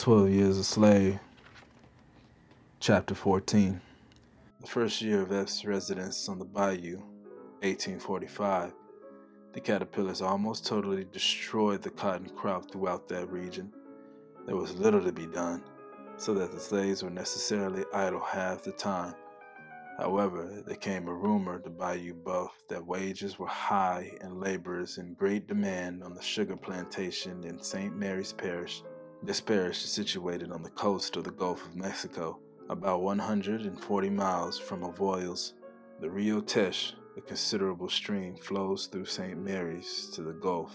12 Years a Slave, Chapter 14. The first year of Epps' residence on the Bayou, 1845, the caterpillars almost totally destroyed the cotton crop throughout that region. There was little to be done, so that the slaves were necessarily idle half the time. However, there came a rumor to Bayou Boeuf that wages were high and laborers in great demand on the sugar plantation in St. Mary's Parish. This parish is situated on the coast of the Gulf of Mexico, about 140 miles from Avoyelles. The Rio Teche, a considerable stream, flows through St. Mary's to the Gulf.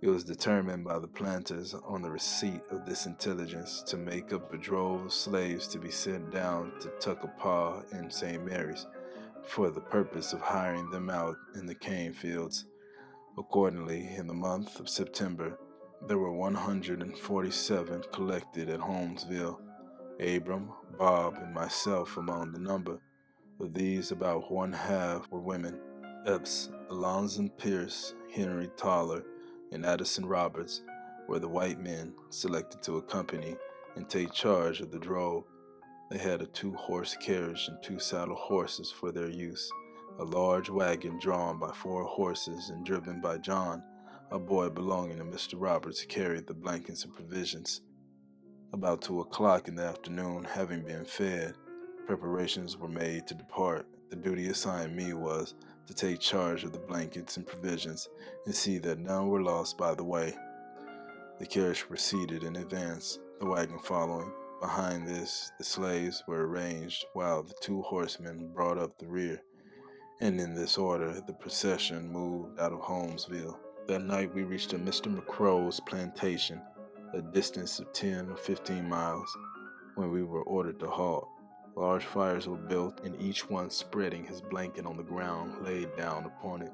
It was determined by the planters on the receipt of this intelligence to make up a drove of slaves to be sent down to Tuckapaw in St. Mary's for the purpose of hiring them out in the cane fields. Accordingly, in the month of September, there were 147 collected at Holmesville, Abram, Bob, and myself among the number. Of these, about one half were women. Epps, Alonzo Pierce, Henry Toller, and Addison Roberts were the white men selected to accompany and take charge of the drove. They had a 2-horse carriage and 2 saddle horses for their use. A large wagon drawn by 4 horses and driven by John, a boy belonging to Mr. Roberts, carried the blankets and provisions. About 2 o'clock in the afternoon, having been fed, preparations were made to depart. The duty assigned me was to take charge of the blankets and provisions and see that none were lost by the way. The carriage proceeded in advance, the wagon following. Behind this, the slaves were arranged, while the 2 horsemen brought up the rear, and in this order the procession moved out of Holmesville. That night we reached a Mr. McCrow's plantation, a distance of 10 or 15 miles, when we were ordered to halt. Large fires were built, and each one spreading his blanket on the ground laid down upon it.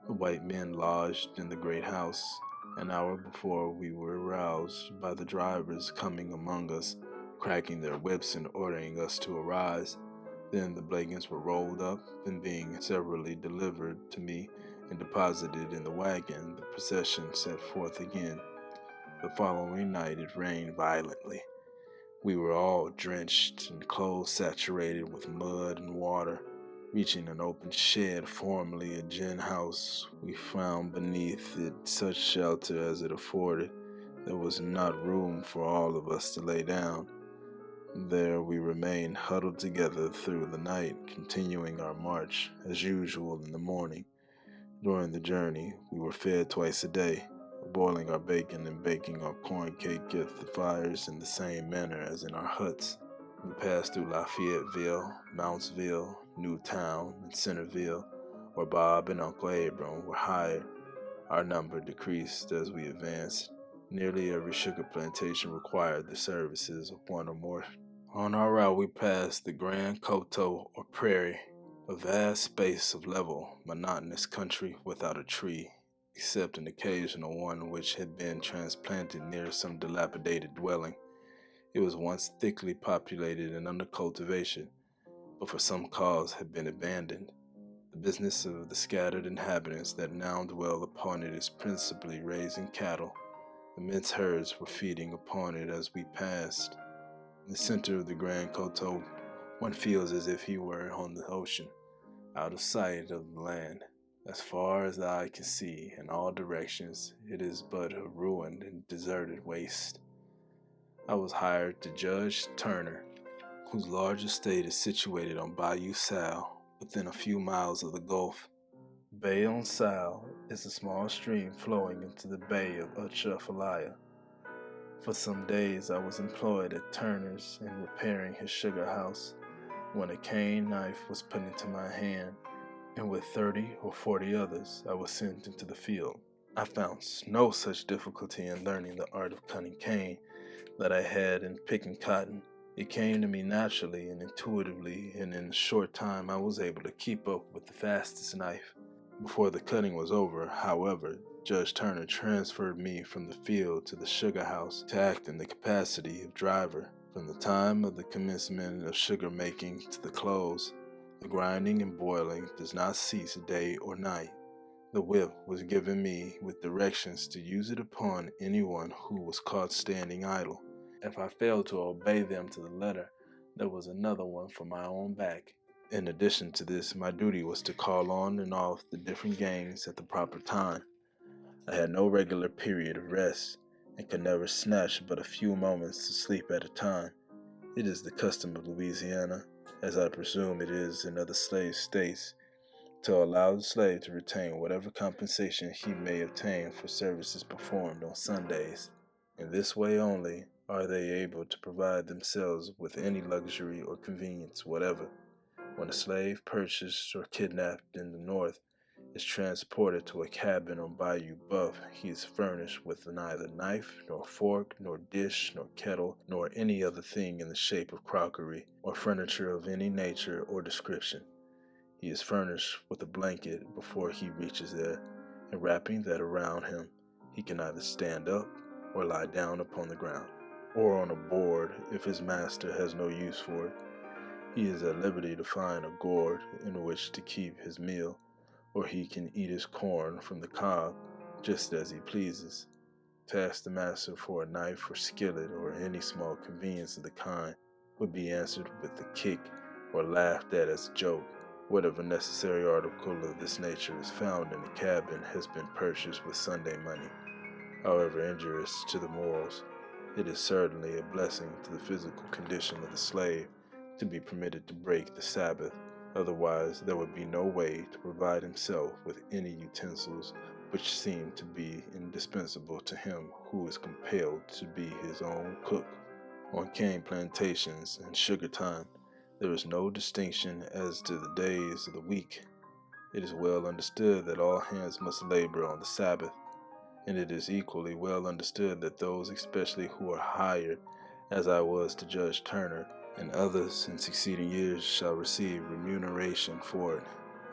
The white men lodged in the great house. An hour before, we were aroused by the drivers coming among us, cracking their whips and ordering us to arise. Then the blankets were rolled up, and being severally delivered to me and deposited in the wagon, the procession set forth again. The following night it rained violently. We were all drenched and clothes saturated with mud and water. Reaching an open shed, formerly a gin house, we found beneath it such shelter as it afforded. There was not room for all of us to lay down. There we remained huddled together through the night, continuing our march as usual in the morning. During the journey, we were fed twice a day, boiling our bacon and baking our corn cake at the fires in the same manner as in our huts. We passed through Lafayetteville, Mountsville, Newtown, and Centerville, where Bob and Uncle Abram were hired. Our number decreased as we advanced. Nearly every sugar plantation required the services of one or more. On our route, we passed the Grand Coteau or Prairie, a vast space of level, monotonous country without a tree, except an occasional one which had been transplanted near some dilapidated dwelling. It was once thickly populated and under cultivation, but for some cause had been abandoned. The business of the scattered inhabitants that now dwell upon it is principally raising cattle. Immense herds were feeding upon it as we passed. In the center of the Grand Coteau, one feels as if he were on the ocean, out of sight of the land. As far as the eye can see, in all directions, it is but a ruined and deserted waste. I was hired to Judge Turner, whose large estate is situated on Bayou Sal, within a few miles of the Gulf. Bayou Sal is a small stream flowing into the Bay of Atchafalaya. For some days I was employed at Turner's in repairing his sugar house, when a cane knife was put into my hand, and with 30 or 40 others I was sent into the field. I found no such difficulty in learning the art of cutting cane that I had in picking cotton. It came to me naturally and intuitively, and in a short time I was able to keep up with the fastest knife. Before the cutting was over, however, Judge Turner transferred me from the field to the sugar house to act in the capacity of driver. From the time of the commencement of sugar making to the close, the grinding and boiling does not cease day or night. The whip was given me with directions to use it upon anyone who was caught standing idle. If I failed to obey them to the letter, there was another one for my own back. In addition to this, my duty was to call on and off the different gangs at the proper time. I had no regular period of rest, and could never snatch but a few moments to sleep at a time. It is the custom of Louisiana, as I presume it is in other slave states, to allow the slave to retain whatever compensation he may obtain for services performed on Sundays. In this way only are they able to provide themselves with any luxury or convenience whatever. When a slave purchased or kidnapped in the North is transported to a cabin on Bayou Boeuf, he is furnished with neither knife, nor fork, nor dish, nor kettle, nor any other thing in the shape of crockery, or furniture of any nature or description. He is furnished with a blanket before he reaches there, and wrapping that around him, he can either stand up or lie down upon the ground, or on a board if his master has no use for it. He is at liberty to find a gourd in which to keep his meal, or he can eat his corn from the cob just as he pleases. To ask the master for a knife or skillet or any small convenience of the kind would be answered with a kick or laughed at as a joke. Whatever necessary article of this nature is found in the cabin has been purchased with Sunday money. However injurious to the morals, it is certainly a blessing to the physical condition of the slave to be permitted to break the Sabbath. Otherwise, there would be no way to provide himself with any utensils which seem to be indispensable to him who is compelled to be his own cook. On cane plantations and sugar time, there is no distinction as to the days of the week. It is well understood that all hands must labor on the Sabbath, and it is equally well understood that those especially who are hired, as I was to Judge Turner, and others in succeeding years shall receive remuneration for it.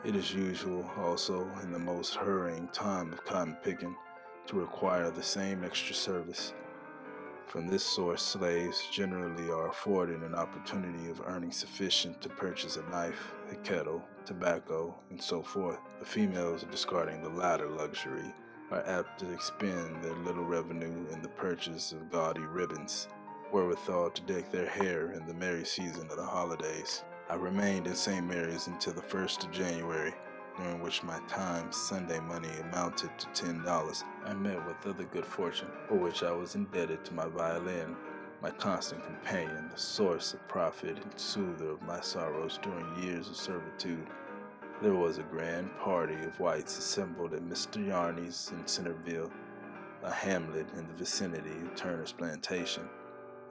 It is usual also in the most hurrying time of cotton picking to require the same extra service. From this source, slaves generally are afforded an opportunity of earning sufficient to purchase a knife, a kettle, tobacco, and so forth. The females, discarding the latter luxury, are apt to expend their little revenue in the purchase of gaudy ribbons, wherewithal to deck their hair in the merry season of the holidays. I remained in St. Mary's until the 1st of January, during which my time's Sunday money amounted to $10. I met with other good fortune, for which I was indebted to my violin, my constant companion, the source of profit and soother of my sorrows during years of servitude. There was a grand party of whites assembled at Mr. Yarney's in Centerville, a hamlet in the vicinity of Turner's plantation.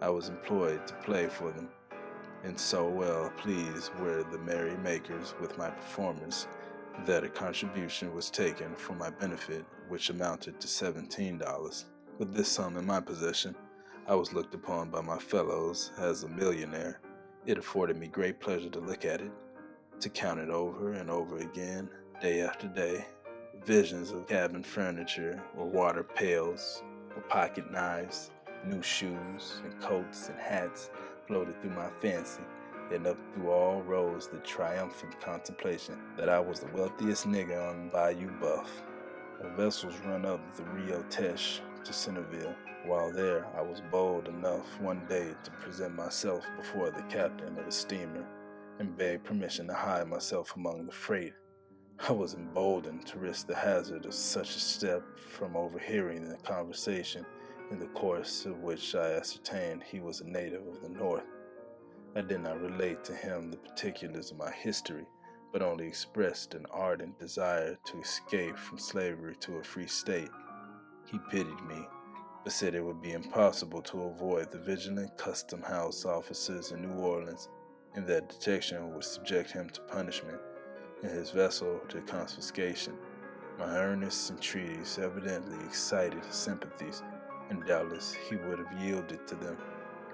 I was employed to play for them, and so well pleased were the merry makers with my performance that a contribution was taken for my benefit, which amounted to $17. With this sum in my possession, I was looked upon by my fellows as a millionaire. It afforded me great pleasure to look at it, to count it over and over again, day after day. Visions of cabin furniture, or water pails, or pocket knives, new shoes and coats and hats floated through my fancy, and up through all rose the triumphant contemplation that I was the wealthiest nigger on Bayou Boeuf. The vessels run up the Rio Teche to Centerville. While there, I was bold enough one day to present myself before the captain of a steamer and beg permission to hide myself among the freight. I was emboldened to risk the hazard of such a step from overhearing the conversation, in the course of which I ascertained he was a native of the North. I did not relate to him the particulars of my history, but only expressed an ardent desire to escape from slavery to a free state. He pitied me, but said it would be impossible to avoid the vigilant custom-house officers in New Orleans, and that detection would subject him to punishment, and his vessel to confiscation. My earnest entreaties evidently excited his sympathies, and doubtless he would have yielded to them,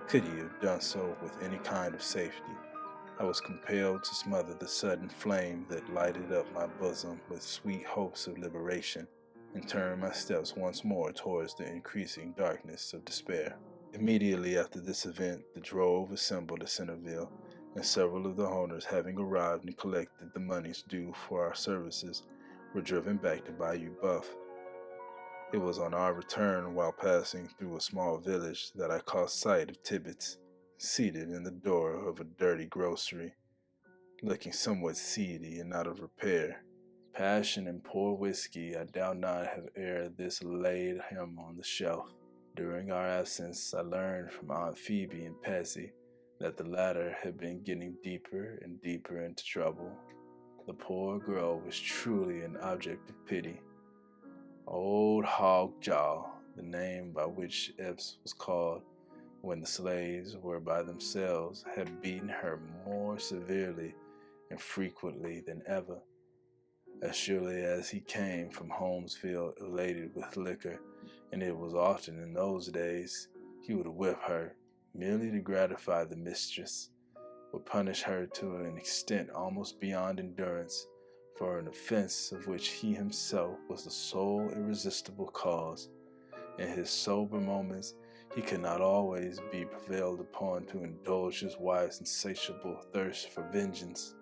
could he have done so with any kind of safety. I was compelled to smother the sudden flame that lighted up my bosom with sweet hopes of liberation, and turn my steps once more towards the increasing darkness of despair. Immediately after this event, the drove assembled at Centerville, and several of the owners, having arrived and collected the monies due for our services, were driven back to Bayou Boeuf. It was on our return while passing through a small village that I caught sight of Tibbets, seated in the door of a dirty grocery, looking somewhat seedy and out of repair. Passion and poor whiskey I doubt not have ere this laid him on the shelf. During our absence, I learned from Aunt Phoebe and Patsy that the latter had been getting deeper and deeper into trouble. The poor girl was truly an object of pity. Old Hog Jaw, the name by which Epps was called when the slaves were by themselves, had beaten her more severely and frequently than ever. As surely as he came from Holmesville elated with liquor, and it was often in those days, he would whip her, merely to gratify the mistress, would punish her to an extent almost beyond endurance, for an offense of which he himself was the sole irresistible cause. In his sober moments, he could not always be prevailed upon to indulge his wife's insatiable thirst for vengeance,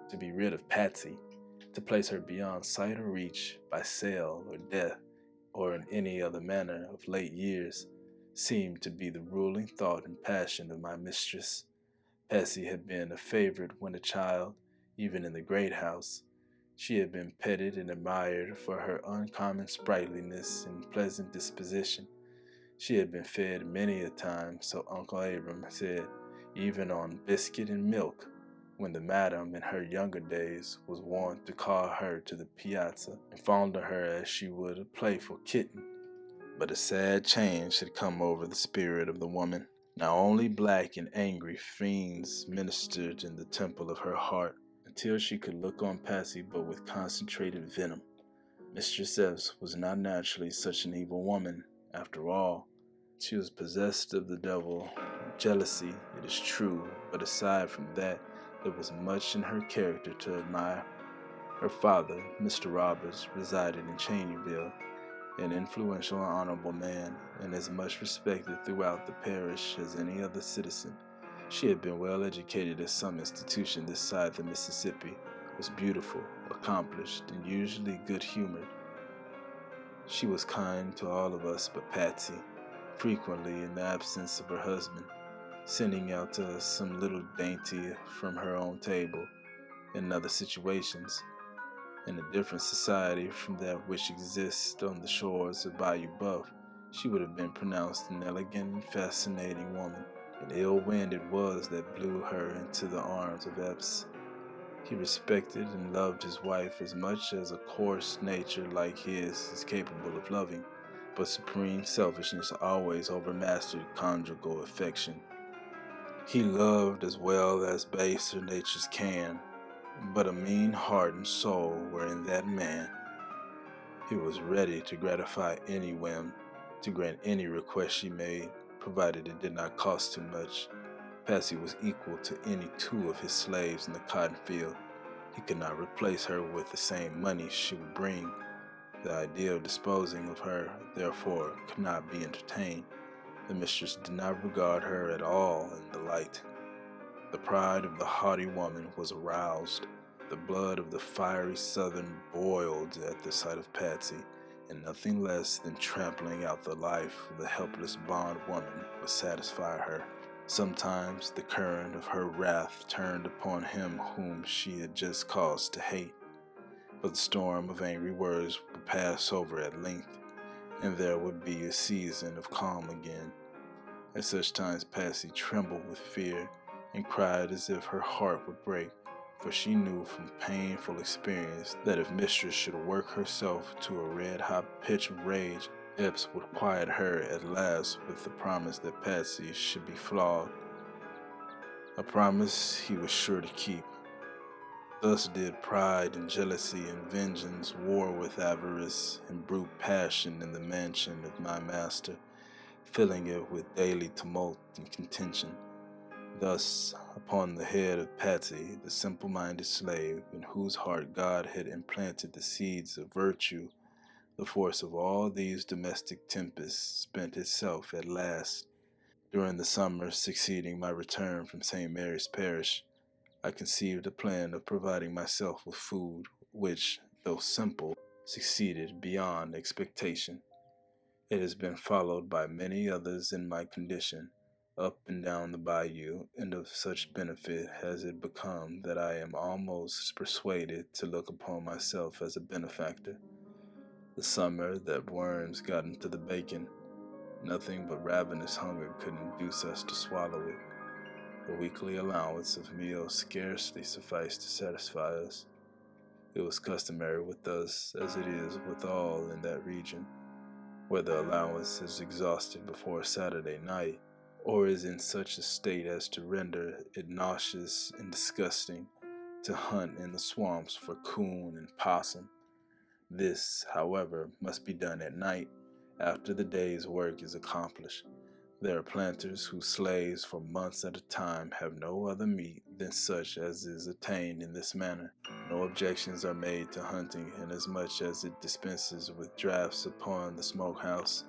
to be rid of Patsy, to place her beyond sight or reach by sale or death, or in any other manner of late years, seemed to be the ruling thought and passion of my mistress. Patsy had been a favorite when a child, even in the great house. She had been petted and admired for her uncommon sprightliness and pleasant disposition. She had been fed many a time, so Uncle Abram said, even on biscuit and milk, when the madam in her younger days was wont to call her to the piazza and fondle her as she would a playful kitten. But a sad change had come over the spirit of the woman. Now only black and angry fiends ministered in the temple of her heart, until she could look on Patsy but with concentrated venom. Mistress Epps was not naturally such an evil woman, after all. She was possessed of the devil, jealousy, it is true, but aside from that, there was much in her character to admire. Her father, Mr. Roberts, resided in Cheneyville, an influential and honorable man, and as much respected throughout the parish as any other citizen. She had been well educated at some institution this side the Mississippi, was beautiful, accomplished, and usually good-humored. She was kind to all of us but Patsy, frequently in the absence of her husband, sending out to us some little dainty from her own table. In other situations, in a different society from that which exists on the shores of Bayou Boeuf, she would have been pronounced an elegant and fascinating woman. An ill wind it was that blew her into the arms of Epps. He respected and loved his wife as much as a coarse nature like his is capable of loving, but supreme selfishness always overmastered conjugal affection. He loved as well as baser natures can, but a mean heart and soul were in that man. He was ready to gratify any whim, to grant any request she made, provided it did not cost too much. Patsy was equal to any two of his slaves in the cotton field. He could not replace her with the same money she would bring. The idea of disposing of her, therefore, could not be entertained. The mistress did not regard her at all in the light. The pride of the haughty woman was aroused. The blood of the fiery Southern boiled at the sight of Patsy, and nothing less than trampling out the life of the helpless bondwoman would satisfy her. Sometimes the current of her wrath turned upon him whom she had just caused to hate, but the storm of angry words would pass over at length, and there would be a season of calm again. At such times Patsy trembled with fear and cried as if her heart would break, for she knew from painful experience that if mistress should work herself to a red-hot pitch of rage, Epps would quiet her at last with the promise that Patsy should be flogged, a promise he was sure to keep. Thus did pride and jealousy and vengeance war with avarice and brute passion in the mansion of my master, filling it with daily tumult and contention. Thus, upon the head of Patsy, the simple-minded slave, in whose heart God had implanted the seeds of virtue, the force of all these domestic tempests spent itself at last. During the summer succeeding my return from St. Mary's Parish, I conceived a plan of providing myself with food, which, though simple, succeeded beyond expectation. It has been followed by many others in my condition, up and down the bayou, and of such benefit has it become that I am almost persuaded to look upon myself as a benefactor. The summer that worms got into the bacon, nothing but ravenous hunger could induce us to swallow it. The weekly allowance of meals scarcely sufficed to satisfy us. It was customary with us, as it is with all in that region, where the allowance is exhausted before Saturday night, or is in such a state as to render it nauseous and disgusting, to hunt in the swamps for coon and possum. This, however, must be done at night, after the day's work is accomplished. There are planters whose slaves for months at a time have no other meat than such as is attained in this manner. No objections are made to hunting, inasmuch as it dispenses with drafts upon the smokehouse,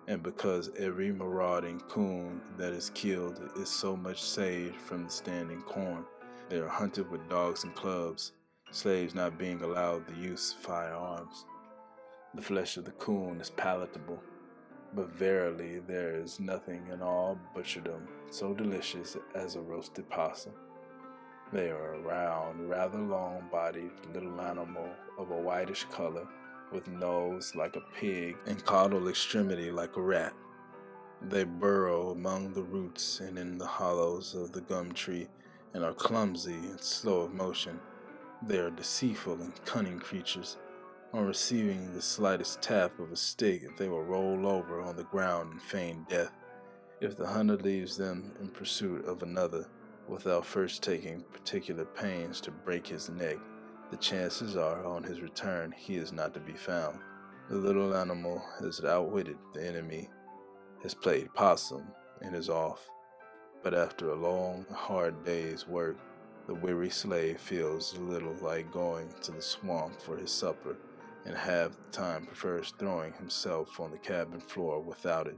and because every marauding coon that is killed is so much saved from the standing corn. They are hunted with dogs and clubs, slaves not being allowed the use of firearms. The flesh of the coon is palatable, but verily there is nothing in all butcherdom so delicious as a roasted possum. They are a round, rather long-bodied little animal of a whitish color, with nose like a pig and caudal extremity like a rat. They burrow among the roots and in the hollows of the gum tree, and are clumsy and slow of motion. They are deceitful and cunning creatures. On receiving the slightest tap of a stick, they will roll over on the ground and feign death. If the hunter leaves them in pursuit of another, without first taking particular pains to break his neck, the chances are, on his return, he is not to be found. The little animal has outwitted the enemy, has played possum, and is off. But after a long, hard day's work, the weary slave feels a little like going to the swamp for his supper, and half the time prefers throwing himself on the cabin floor without it.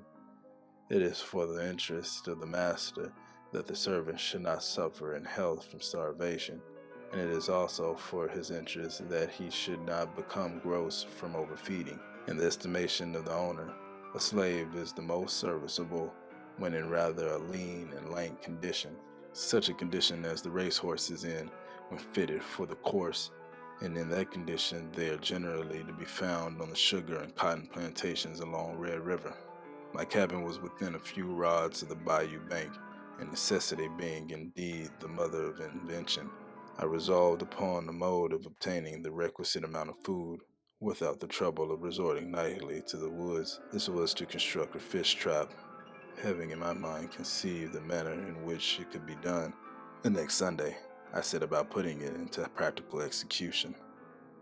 It is for the interest of the master that the servant should not suffer in health from starvation, and it is also for his interest that he should not become gross from overfeeding. In the estimation of the owner, a slave is the most serviceable when in rather a lean and lank condition, such a condition as the racehorse is in when fitted for the course, and in that condition they are generally to be found on the sugar and cotton plantations along Red River. My cabin was within a few rods of the bayou bank, and necessity being indeed the mother of invention, I resolved upon a mode of obtaining the requisite amount of food without the trouble of resorting nightly to the woods. This was to construct a fish trap, having in my mind conceived the manner in which it could be done. The next Sunday, I set about putting it into practical execution.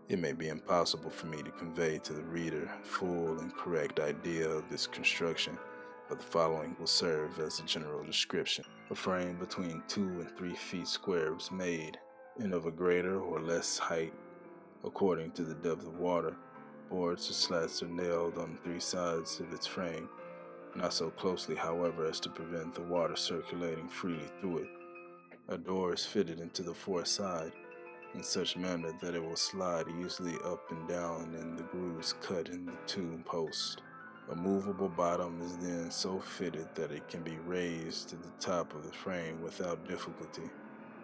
It may be impossible for me to convey to the reader a full and correct idea of this construction, but the following will serve as a general description. A frame between 2 and 3 feet square was made, and of a greater or less height, according to the depth of water. Boards or slats are nailed on 3 sides of its frame, not so closely, however, as to prevent the water circulating freely through it. A door is fitted into the 4th side, in such manner that it will slide easily up and down in the grooves cut in the 2 posts. A movable bottom is then so fitted that it can be raised to the top of the frame without difficulty.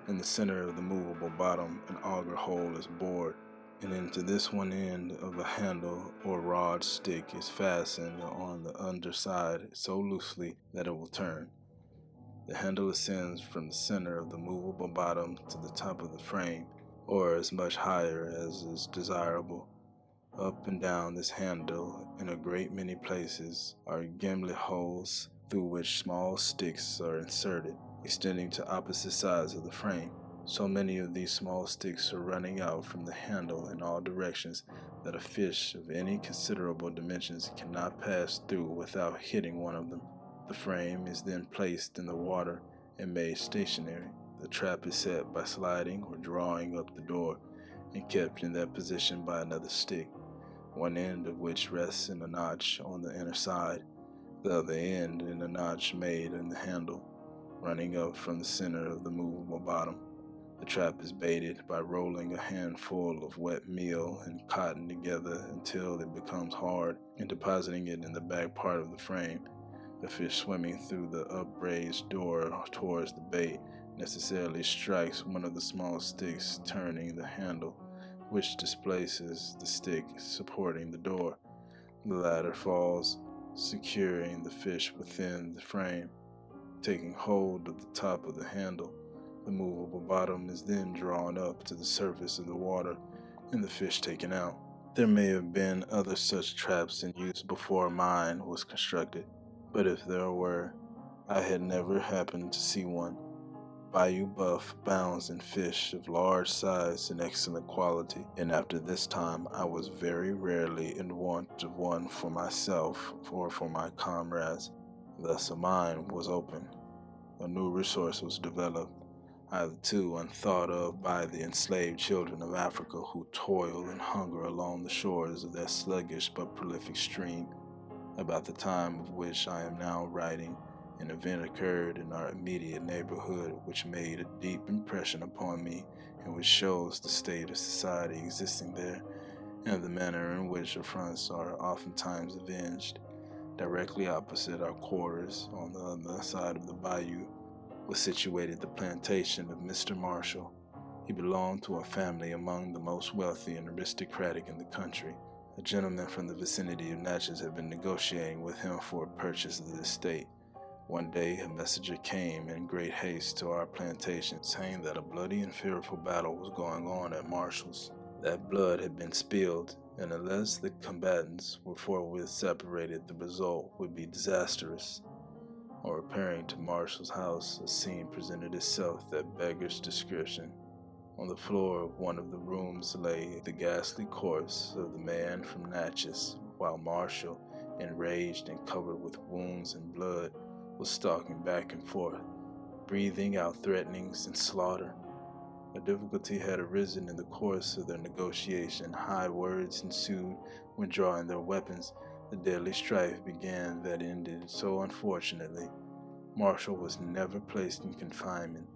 In the center of the movable bottom, an auger hole is bored, and into this one end of a handle or rod stick is fastened on the underside so loosely that it will turn. The handle ascends from the center of the movable bottom to the top of the frame, or as much higher as is desirable. Up and down this handle, in a great many places, are gimlet holes through which small sticks are inserted, extending to opposite sides of the frame. So many of these small sticks are running out from the handle in all directions that a fish of any considerable dimensions cannot pass through without hitting one of them. The frame is then placed in the water and made stationary. The trap is set by sliding or drawing up the door, and kept in that position by another stick, one end of which rests in a notch on the inner side, the other end in a notch made in the handle, running up from the center of the movable bottom. The trap is baited by rolling a handful of wet meal and cotton together until it becomes hard and depositing it in the back part of the frame. The fish swimming through the upraised door towards the bait necessarily strikes one of the small sticks, turning the handle, which displaces the stick supporting the door. The latter falls, securing the fish within the frame. Taking hold of the top of the handle, the movable bottom is then drawn up to the surface of the water and the fish taken out. There may have been other such traps in use before mine was constructed, but if there were, I had never happened to see one. Bayou Boeuf abounds in fish of large size and excellent quality, and after this time I was very rarely in want of one for myself or for my comrades. Thus a mine was opened. A new resource was developed, hitherto unthought of by the enslaved children of Africa who toil and hunger along the shores of that sluggish but prolific stream. About the time of which I am now writing, an event occurred in our immediate neighborhood which made a deep impression upon me and which shows the state of society existing there and the manner in which affronts are oftentimes avenged. Directly opposite our quarters, on the other side of the bayou, was situated the plantation of Mr. Marshall. He belonged to a family among the most wealthy and aristocratic in the country. A gentleman from the vicinity of Natchez had been negotiating with him for a purchase of the estate. One day a messenger came in great haste to our plantation, saying that a bloody and fearful battle was going on at Marshall's. That blood had been spilled, and unless the combatants were forthwith separated, the result would be disastrous. On repairing to Marshall's house, a scene presented itself that beggars description. On the floor of one of the rooms lay the ghastly corpse of the man from Natchez, while Marshall, enraged and covered with wounds and blood, was stalking back and forth, breathing out threatenings and slaughter. A difficulty had arisen in the course of their negotiation. High words ensued when drawing their weapons. The deadly strife began that ended so unfortunately. Marshall was never placed in confinement.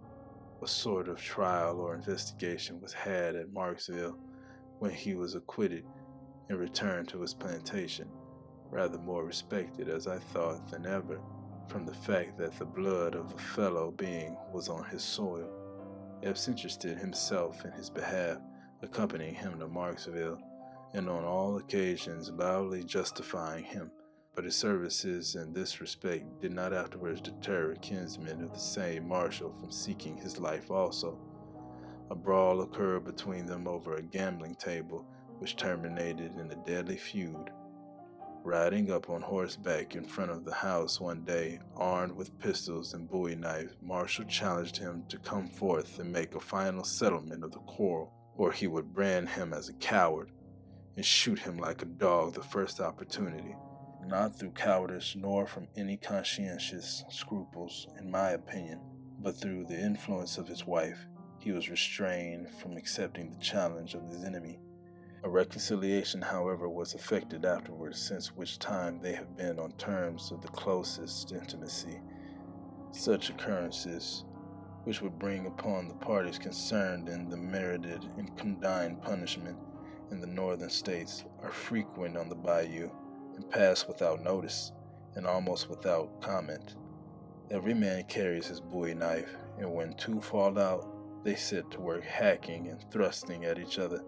A sort of trial or investigation was had at Marksville, when he was acquitted and returned to his plantation, rather more respected, as I thought, than ever, from the fact that the blood of a fellow being was on his soil. Epps interested himself in his behalf, accompanying him to Marksville, and on all occasions loudly justifying him. But his services in this respect did not afterwards deter a kinsman of the same Marshall from seeking his life also. A brawl occurred between them over a gambling table, which terminated in a deadly feud. Riding up on horseback in front of the house one day, armed with pistols and bowie knives, Marshall challenged him to come forth and make a final settlement of the quarrel, or he would brand him as a coward and shoot him like a dog the first opportunity. Not through cowardice nor from any conscientious scruples, in my opinion, but through the influence of his wife, he was restrained from accepting the challenge of his enemy. A reconciliation, however, was effected afterwards, since which time they have been on terms of the closest intimacy. Such occurrences, which would bring upon the parties concerned in the merited and condign punishment in the northern states, are frequent on the bayou, and pass without notice, and almost without comment. Every man carries his bowie knife, and when two fall out, they set to work hacking and thrusting at each other,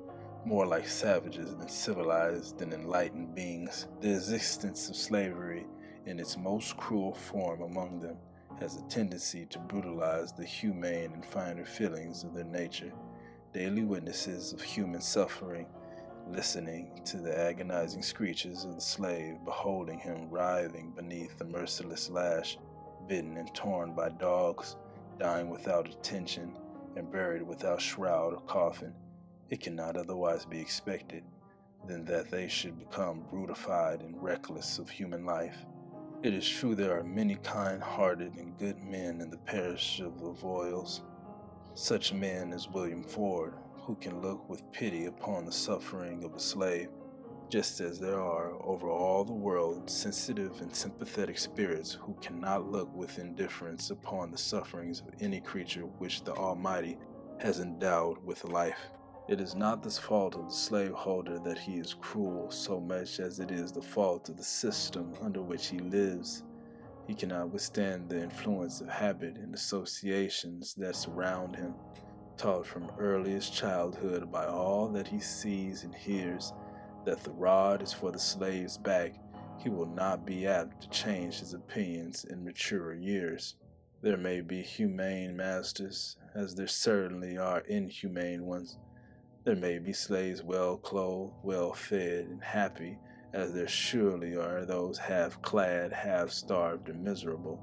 more like savages than civilized and enlightened beings. The existence of slavery, in its most cruel form among them, has a tendency to brutalize the humane and finer feelings of their nature. Daily witnesses of human suffering, listening to the agonizing screeches of the slave, beholding him writhing beneath the merciless lash, bitten and torn by dogs, dying without attention, and buried without shroud or coffin, it cannot otherwise be expected than that they should become brutified and reckless of human life. It is true there are many kind-hearted and good men in the parish of Avoyelles, such men as William Ford, who can look with pity upon the suffering of a slave, just as there are over all the world sensitive and sympathetic spirits who cannot look with indifference upon the sufferings of any creature which the Almighty has endowed with life. It is not the fault of the slaveholder that he is cruel so much as it is the fault of the system under which he lives. He cannot withstand the influence of habit and associations that surround him. Taught from earliest childhood by all that he sees and hears that the rod is for the slave's back, he will not be apt to change his opinions in maturer years. There may be humane masters, as there certainly are inhumane ones. There may be slaves well clothed, well fed, and happy, as there surely are those half clad, half starved, and miserable.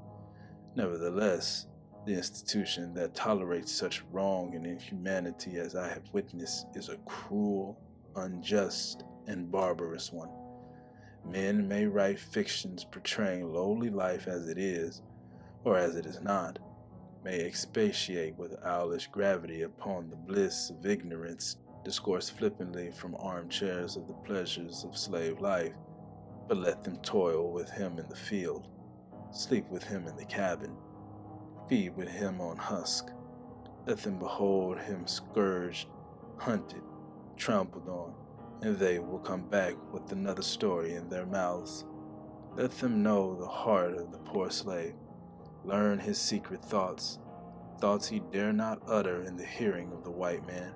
Nevertheless, the institution that tolerates such wrong and inhumanity as I have witnessed is a cruel, unjust, and barbarous one. Men may write fictions portraying lowly life as it is, or as it is not, may expatiate with owlish gravity upon the bliss of ignorance, discourse flippantly from armchairs of the pleasures of slave life, but let them toil with him in the field, sleep with him in the cabin, feed with him on husk. Let them behold him scourged, hunted, trampled on, and they will come back with another story in their mouths. Let them know the heart of the poor slave, learn his secret thoughts, thoughts he dare not utter in the hearing of the white man.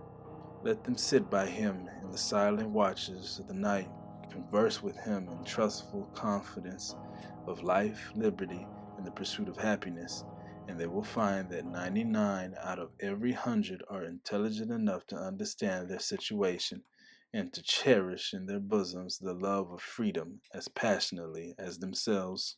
Let them sit by him in the silent watches of the night, converse with him in trustful confidence of life, liberty, and the pursuit of happiness, and they will find that 99 out of every 100 are intelligent enough to understand their situation and to cherish in their bosoms the love of freedom as passionately as themselves.